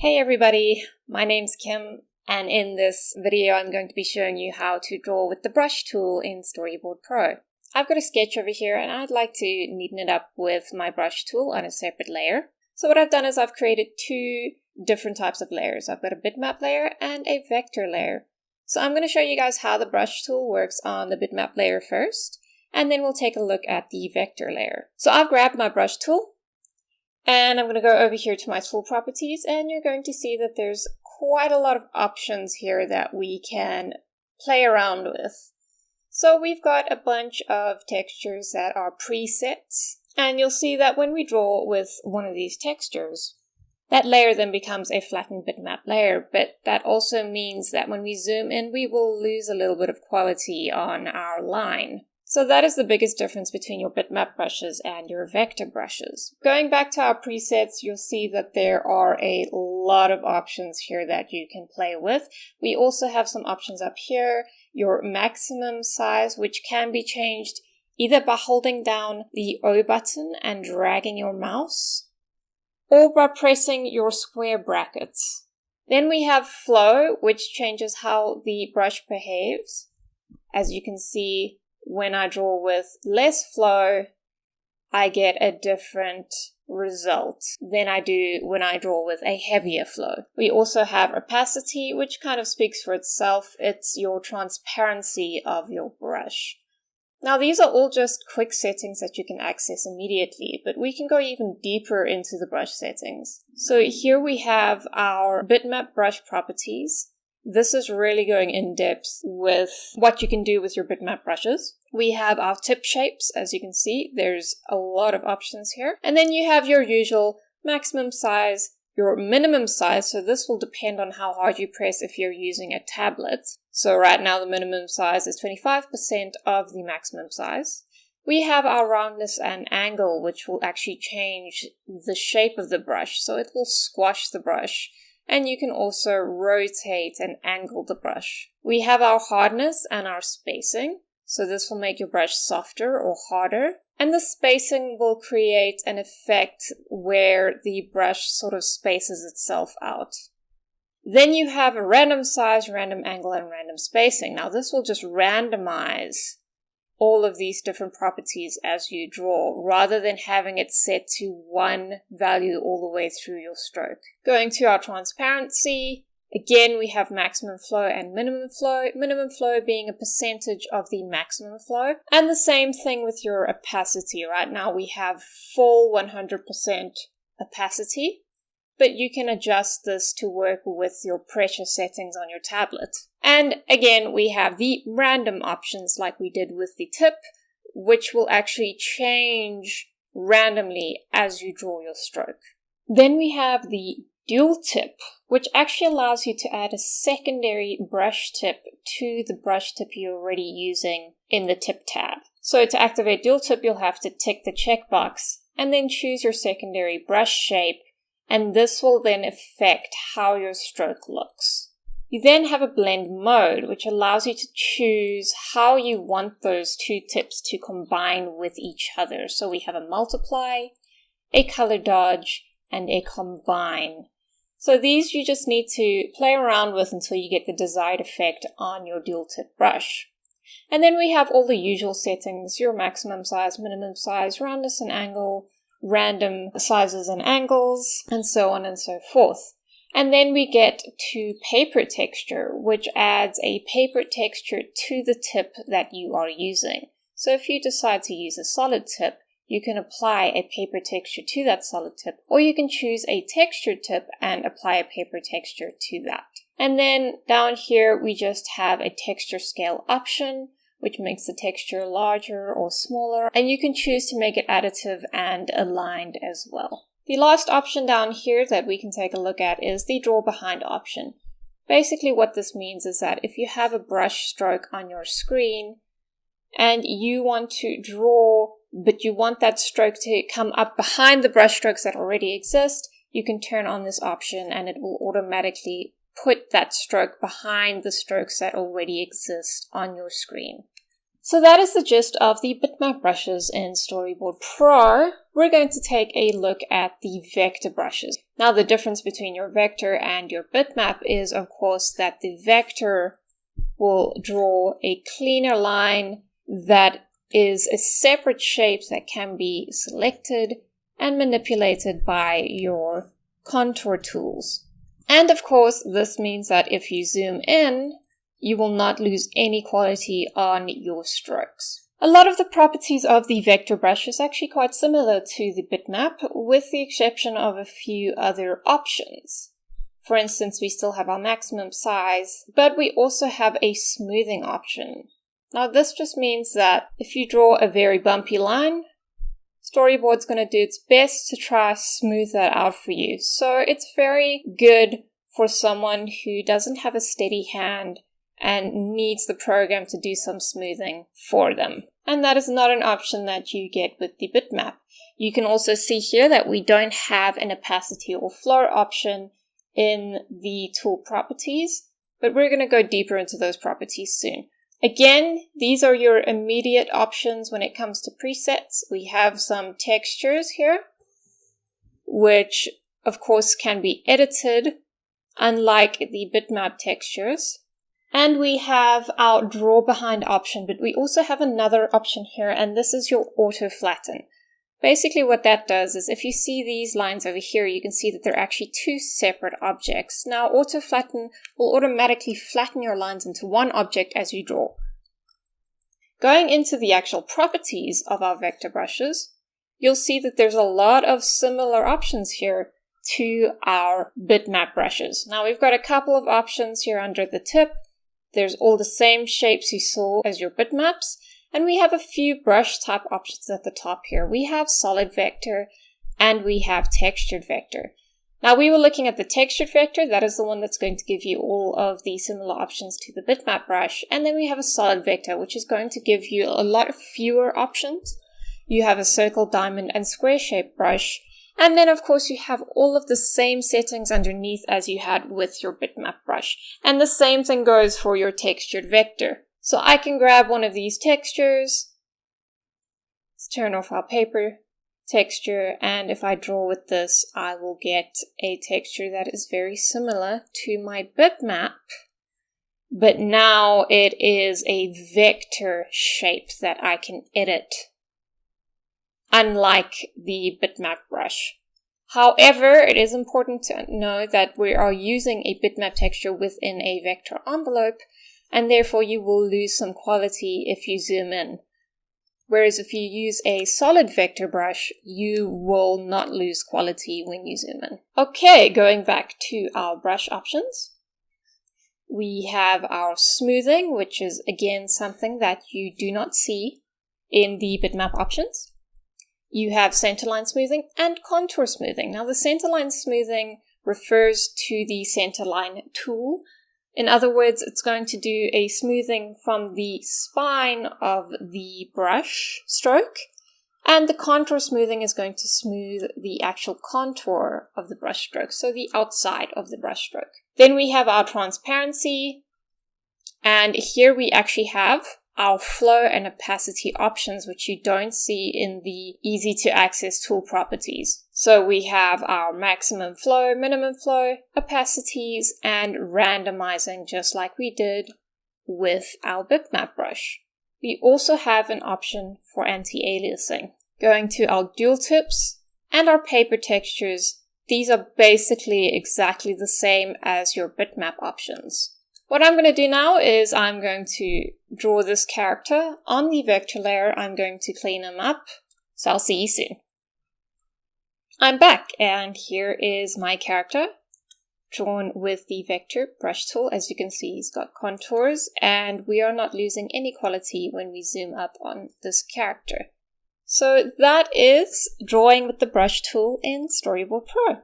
Hey everybody, my name's Kim, and in this video I'm going to be showing you how to draw with the brush tool in Storyboard Pro. I've got a sketch over here and I'd like to neaten it up with my brush tool on a separate layer. So what I've done is I've created two different types of layers. I've got a bitmap layer and a vector layer. So I'm going to show you guys how the brush tool works on the bitmap layer first, and then we'll take a look at the vector layer. So I've grabbed my brush tool, and I'm going to go over here to my tool properties, and you're going to see that there's quite a lot of options here that we can play around with. So we've got a bunch of textures that are presets, and you'll see that when we draw with one of these textures, that layer then becomes a flattened bitmap layer, but that also means that when we zoom in, we will lose a little bit of quality on our line. So that is the biggest difference between your bitmap brushes and your vector brushes. Going back to our presets, you'll see that there are a lot of options here that you can play with. We also have some options up here, your maximum size, which can be changed either by holding down the O button and dragging your mouse, or by pressing your square brackets. Then we have flow, which changes how the brush behaves. As you can see, when I draw with less flow, I get a different result than I do when I draw with a heavier flow. We also have opacity, which kind of speaks for itself. It's your transparency of your brush. Now, these are all just quick settings that you can access immediately, but we can go even deeper into the brush settings. So here we have our bitmap brush properties. This is really going in depth with what you can do with your bitmap brushes. We have our tip shapes, as you can see. There's a lot of options here. And then you have your usual maximum size, your minimum size. So this will depend on how hard you press if you're using a tablet. So right now the minimum size is 25% of the maximum size. We have our roundness and angle, which will actually change the shape of the brush. So it will squash the brush. And you can also rotate and angle the brush. We have our hardness and our spacing. So this will make your brush softer or harder. And the spacing will create an effect where the brush sort of spaces itself out. Then you have a random size, random angle, and random spacing. Now this will just randomize all of these different properties as you draw, rather than having it set to one value all the way through your stroke. Going to our transparency, again we have maximum flow and minimum flow being a percentage of the maximum flow. And the same thing with your opacity. Right now we have full 100% opacity, but you can adjust this to work with your pressure settings on your tablet. And again, we have the random options like we did with the tip, which will actually change randomly as you draw your stroke. Then we have the dual tip, which actually allows you to add a secondary brush tip to the brush tip you're already using in the tip tab. So to activate dual tip, you'll have to tick the checkbox and then choose your secondary brush shape, and this will then affect how your stroke looks. You then have a blend mode, which allows you to choose how you want those two tips to combine with each other. So we have a multiply, a color dodge, and a combine. So these you just need to play around with until you get the desired effect on your dual tip brush. And then we have all the usual settings, your maximum size, minimum size, roundness and angle, random sizes and angles, and so on and so forth. And then we get to paper texture, which adds a paper texture to the tip that you are using. So if you decide to use a solid tip, you can apply a paper texture to that solid tip, or you can choose a textured tip and apply a paper texture to that. And then down here, we just have a texture scale option, which makes the texture larger or smaller, and you can choose to make it additive and aligned as well. The last option down here that we can take a look at is the draw behind option. Basically what this means is that if you have a brush stroke on your screen and you want to draw, but you want that stroke to come up behind the brush strokes that already exist, you can turn on this option and it will automatically put that stroke behind the strokes that already exist on your screen. So that is the gist of the bitmap brushes in Storyboard Pro. We're going to take a look at the vector brushes. Now the difference between your vector and your bitmap is, of course, that the vector will draw a cleaner line that is a separate shape that can be selected and manipulated by your contour tools. And of course, this means that if you zoom in, you will not lose any quality on your strokes. A lot of the properties of the vector brush is actually quite similar to the bitmap, with the exception of a few other options. For instance, we still have our maximum size, but we also have a smoothing option. Now this just means that if you draw a very bumpy line, Storyboard's going to do its best to try smooth that out for you. So it's very good for someone who doesn't have a steady hand and needs the program to do some smoothing for them. And that is not an option that you get with the bitmap. You can also see here that we don't have an opacity or flow option in the tool properties, but we're going to go deeper into those properties soon. Again, these are your immediate options when it comes to presets. We have some textures here, which of course can be edited, unlike the bitmap textures. And we have our draw behind option, but we also have another option here, and this is your auto flatten. Basically what that does is if you see these lines over here, you can see that they're actually two separate objects. Now auto flatten will automatically flatten your lines into one object as you draw. Going into the actual properties of our vector brushes, you'll see that there's a lot of similar options here to our bitmap brushes. Now we've got a couple of options here under the tip. There's all the same shapes you saw as your bitmaps, and we have a few brush type options at the top here. We have solid vector and we have textured vector. Now we were looking at the textured vector, that is the one that's going to give you all of the similar options to the bitmap brush, and then we have a solid vector, which is going to give you a lot fewer options. You have a circle, diamond, and square shape brush. And then, of course, you have all of the same settings underneath as you had with your bitmap brush. And the same thing goes for your textured vector. So I can grab one of these textures. Let's turn off our paper texture. And if I draw with this, I will get a texture that is very similar to my bitmap. But now it is a vector shape that I can edit, unlike the bitmap brush. However, it is important to know that we are using a bitmap texture within a vector envelope, and therefore you will lose some quality if you zoom in. Whereas if you use a solid vector brush, you will not lose quality when you zoom in. Okay, going back to our brush options. We have our smoothing, which is again something that you do not see in the bitmap options. You have centerline smoothing and contour smoothing. Now the centerline smoothing refers to the centerline tool. In other words, it's going to do a smoothing from the spine of the brush stroke, and the contour smoothing is going to smooth the actual contour of the brush stroke, so the outside of the brush stroke. Then we have our transparency, and here we actually have our flow and opacity options, which you don't see in the easy to access tool properties. So we have our maximum flow, minimum flow, opacities, and randomizing, just like we did with our bitmap brush. We also have an option for anti-aliasing. Going to our dual tips and our paper textures, these are basically exactly the same as your bitmap options. What I'm going to do now is I'm going to draw this character on the vector layer. I'm going to clean him up. So I'll see you soon. I'm back, and here is my character drawn with the vector brush tool. As you can see, he's got contours, and we are not losing any quality when we zoom up on this character. So that is drawing with the brush tool in Storyboard Pro.